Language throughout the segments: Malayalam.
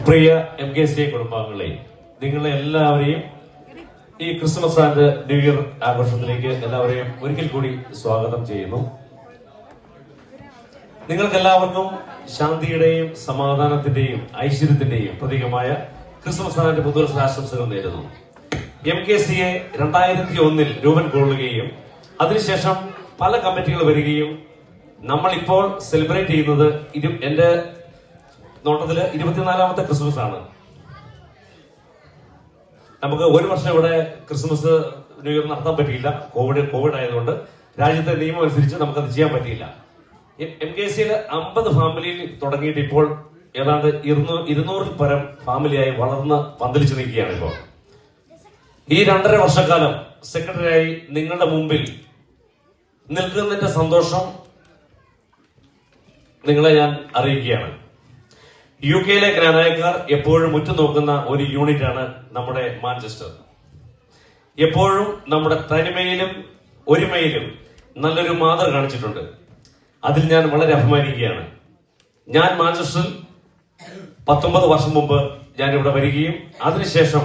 പ്രിയ MKCA കുടുംബാംഗങ്ങളെ, നിങ്ങളെ എല്ലാവരെയും ഈ ക്രിസ്മസ് ആൻഡ് ന്യൂ ഇയർ ആഘോഷത്തിലേക്ക് എല്ലാവരെയും ഒരിക്കൽ കൂടി സ്വാഗതം ചെയ്യുന്നു. നിങ്ങൾക്കെല്ലാവർക്കും ശാന്തിയുടെയും സമാധാനത്തിന്റെയും ഐശ്വര്യത്തിന്റെയും പ്രതീകമായ ക്രിസ്മസ് ആൻഡ് പുതുവത്സര ആശംസകൾ നേരുന്നു. MKCA 2001 രൂപം കൊള്ളുകയും അതിനുശേഷം പല കമ്മിറ്റികൾ വരികയും നമ്മളിപ്പോൾ സെലിബ്രേറ്റ് ചെയ്യുന്നത് എന്റെ നോട്ടത്തില് 24ാമത്തെ ക്രിസ്മസ് ആണ്. നമുക്ക് ഒരു വർഷം ഇവിടെ ക്രിസ്മസ് ന്യൂ ഇയർ നടത്താൻ പറ്റിയില്ല, കോവിഡ് ആയതുകൊണ്ട്. രാജ്യത്തെ നിയമം അനുസരിച്ച് നമുക്കത് ചെയ്യാൻ പറ്റിയില്ല. MKCയിൽ 50 ഫാമിലിയിൽ തുടങ്ങിയിട്ട് ഇപ്പോൾ ഏതാണ്ട് 200 പരം ഫാമിലിയായി വളർന്ന് പന്തലിച്ചു നിൽക്കുകയാണ്. ഇപ്പോൾ ഈ 2.5 വർഷക്കാലം സെക്രട്ടറിയായി നിങ്ങളുടെ മുമ്പിൽ നിൽക്കുന്നതിന്റെ സന്തോഷം നിങ്ങളെ ഞാൻ അറിയിക്കുകയാണ്. UK-യിലെ ഗ്രാനായക്കാർ എപ്പോഴും ഉറ്റുനോക്കുന്ന ഒരു യൂണിറ്റാണ് നമ്മുടെ മാഞ്ചസ്റ്റർ. എപ്പോഴും നമ്മുടെ തനിമയിലും ഒരുമയിലും നല്ലൊരു മാതൃക കാണിച്ചിട്ടുണ്ട്. അതിൽ ഞാൻ വളരെ അഭിമാനിക്കുകയാണ്. ഞാൻ മാഞ്ചസ്റ്ററിൽ 19 വർഷം മുമ്പ് ഞാൻ ഇവിടെ വരികയും അതിനുശേഷം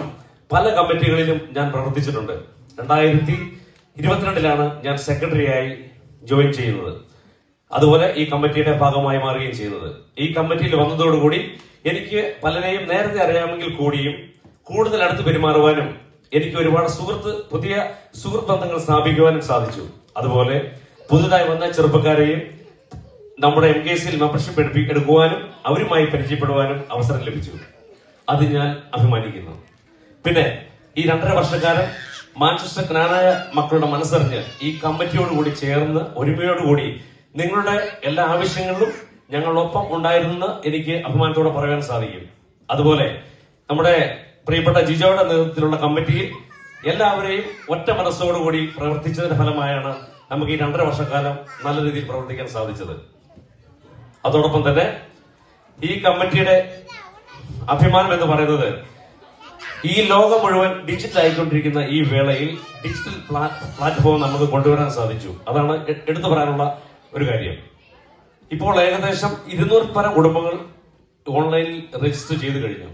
പല കമ്മിറ്റികളിലും ഞാൻ പ്രവർത്തിച്ചിട്ടുണ്ട്. 2022 ഞാൻ സെക്രട്ടറിയായി ജോയിൻ ചെയ്യുന്നത്. അതുപോലെ ഈ കമ്മിറ്റിയുടെ ഭാഗമായി മാറുകയും ചെയ്യുന്നത്. ഈ കമ്മിറ്റിയിൽ വന്നതോടുകൂടി എനിക്ക് പലരെയും നേരത്തെ അറിയാമെങ്കിൽ കൂടിയും കൂടുതൽ അടുത്ത് പെരുമാറുവാനും എനിക്ക് ഒരുപാട് പുതിയ സുഹൃത്ത് ബന്ധങ്ങൾ സ്ഥാപിക്കുവാനും സാധിച്ചു. അതുപോലെ പുതുതായി വന്ന ചെറുപ്പക്കാരെയും നമ്മുടെ MKCയിൽ മെമ്പർഷിപ്പ് എടുക്കുവാനും അവരുമായി പരിചയപ്പെടുവാനും അവസരം ലഭിച്ചു. അത് ഞാൻ അഭിമാനിക്കുന്നു. പിന്നെ ഈ 2.5 വർഷക്കാലം മാഞ്ചസ്റ്റർ ജ്ഞാനായ മക്കളുടെ മനസ്സറിഞ്ഞ് ഈ കമ്മിറ്റിയോടുകൂടി ചേർന്ന് ഒരുമയോടുകൂടി നിങ്ങളുടെ എല്ലാ ആവശ്യങ്ങളിലും ഞങ്ങളൊപ്പം ഉണ്ടായിരുന്നെന്ന് എനിക്ക് അഭിമാനത്തോടെ പറയാൻ സാധിക്കും. അതുപോലെ നമ്മുടെ പ്രിയപ്പെട്ട ജിജോയുടെ നേതൃത്വത്തിലുള്ള കമ്മിറ്റിയിൽ എല്ലാവരെയും ഒറ്റ മനസ്സോടുകൂടി പ്രവർത്തിച്ചതിന്റെ ഫലമായാണ് നമുക്ക് ഈ 2.5 വർഷക്കാലം നല്ല രീതിയിൽ പ്രവർത്തിക്കാൻ സാധിച്ചത്. അതോടൊപ്പം തന്നെ ഈ കമ്മിറ്റിയുടെ അഭിമാനം എന്ന് പറയുന്നത് ഈ ലോകം മുഴുവൻ ഡിജിറ്റൽ ആയിക്കൊണ്ടിരിക്കുന്ന ഈ വേളയിൽ ഡിജിറ്റൽ പ്ലാറ്റ്ഫോം നമുക്ക് കൊണ്ടുവരാൻ സാധിച്ചു. അതാണ് എടുത്തു പറയാനുള്ള ഒരു കാര്യം. ഇപ്പോൾ ഏകദേശം 200 പരം കുടുംബങ്ങൾ ഓൺലൈനിൽ രജിസ്റ്റർ ചെയ്തു കഴിഞ്ഞു.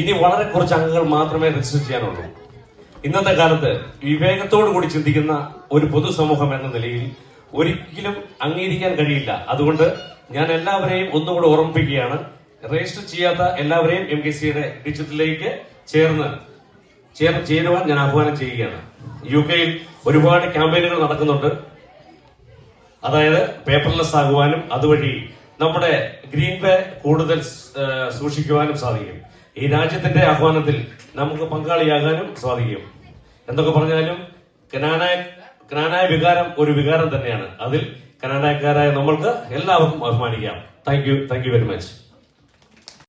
ഇനി വളരെ കുറച്ച് അംഗങ്ങൾ മാത്രമേ രജിസ്റ്റർ ചെയ്യാനുള്ളൂ. ഇന്നത്തെ കാലത്ത് വിവേകത്തോടു കൂടി ചിന്തിക്കുന്ന ഒരു പൊതുസമൂഹം എന്ന നിലയിൽ ഒരിക്കലും അംഗീകരിക്കാൻ കഴിയില്ല. അതുകൊണ്ട് ഞാൻ എല്ലാവരെയും ഒന്നുകൂടെ ഓർമ്മിപ്പിക്കുകയാണ്, രജിസ്റ്റർ ചെയ്യാത്ത എല്ലാവരെയും MKCയുടെ ഡിജിറ്റലിലേക്ക് ചേരുവാൻ ഞാൻ ആഹ്വാനം ചെയ്യുകയാണ്. UK-യിൽ ഒരുപാട് ക്യാമ്പയിനുകൾ നടക്കുന്നുണ്ട്. അതായത് പേപ്പർലെസ് ആകുവാനും അതുവഴി നമ്മുടെ ഗ്രീൻ പേ കൂടുതൽ സൂക്ഷിക്കുവാനും സാധിക്കും. ഈ രാജ്യത്തിന്റെ ആഹ്വാനത്തിൽ നമുക്ക് പങ്കാളിയാകാനും സാധിക്കും. എന്തൊക്കെ പറഞ്ഞാലും ജ്ഞാനായ വികാരം ഒരു വികാരം തന്നെയാണ്. അതിൽ ജ്ഞാനായക്കാരായ നമ്മൾക്ക് എല്ലാവർക്കും അഭിമാനിക്കാം. Thank you very much.